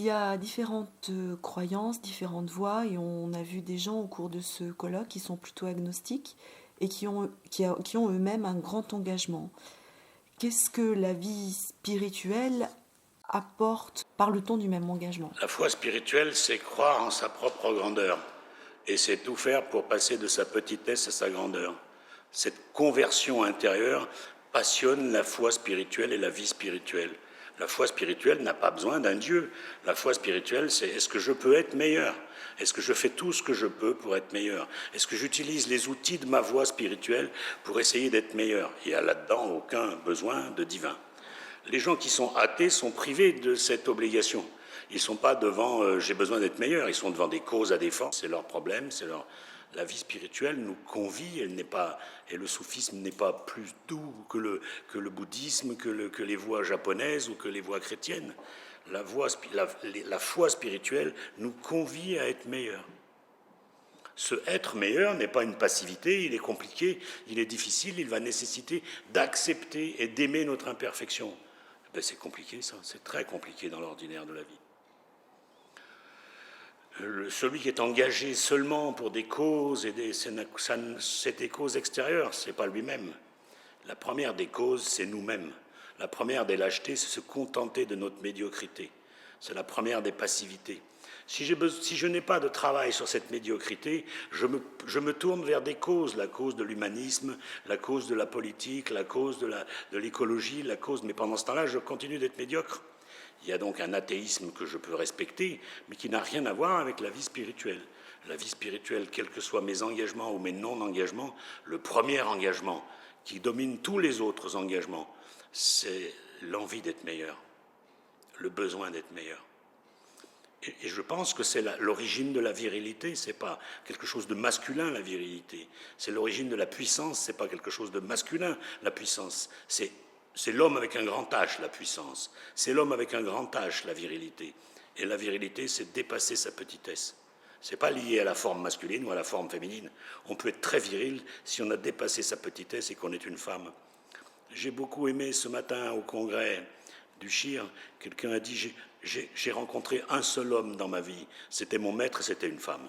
y a différentes croyances, différentes voies, et on a vu des gens au cours de ce colloque qui sont plutôt agnostiques et qui ont eux-mêmes un grand engagement. Qu'est-ce que la vie spirituelle apporte? Parle-t-on du même engagement? La foi spirituelle, c'est croire en sa propre grandeur. Et c'est tout faire pour passer de sa petitesse à sa grandeur. Cette conversion intérieure passionne la foi spirituelle et la vie spirituelle. La foi spirituelle n'a pas besoin d'un Dieu. La foi spirituelle, c'est est-ce que je peux être meilleur? Est-ce que je fais tout ce que je peux pour être meilleur? Est-ce que j'utilise les outils de ma voie spirituelle pour essayer d'être meilleur? Il n'y a là-dedans aucun besoin de divin. Les gens qui sont athées sont privés de cette obligation. Ils ne sont pas devant j'ai besoin d'être meilleur, ils sont devant des causes à défendre. C'est leur problème, c'est leur... La vie spirituelle nous convie, elle n'est pas, et le soufisme n'est pas plus doux que le bouddhisme, que les voies japonaises ou que les voies chrétiennes. La foi spirituelle nous convie à être meilleur. Ce être meilleur n'est pas une passivité, il est compliqué, il est difficile, il va nécessiter d'accepter et d'aimer notre imperfection. Ben c'est compliqué ça, c'est très compliqué dans l'ordinaire de la vie. Celui qui est engagé seulement pour des causes, c'est des causes extérieures, ce n'est pas lui-même. La première des causes, c'est nous-mêmes. La première des lâchetés, c'est se contenter de notre médiocrité. C'est la première des passivités. Si je n'ai pas de travail sur cette médiocrité, je me tourne vers des causes, la cause de l'humanisme, la cause de la politique, la cause de l'écologie, mais pendant ce temps-là, je continue d'être médiocre. Il y a donc un athéisme que je peux respecter, mais qui n'a rien à voir avec la vie spirituelle. La vie spirituelle, quels que soient mes engagements ou mes non-engagements, le premier engagement qui domine tous les autres engagements, c'est l'envie d'être meilleur, le besoin d'être meilleur. Et je pense que c'est l'origine de la virilité, c'est pas quelque chose de masculin, la virilité. C'est l'origine de la puissance, c'est pas quelque chose de masculin, la puissance. C'est l'homme avec un grand H, la puissance. C'est l'homme avec un grand H, la virilité. Et la virilité, c'est dépasser sa petitesse. C'est pas lié à la forme masculine ou à la forme féminine. On peut être très viril si on a dépassé sa petitesse et qu'on est une femme. J'ai beaucoup aimé ce matin au congrès du CHIR, quelqu'un a dit j'ai rencontré un seul homme dans ma vie, c'était mon maître, c'était une femme.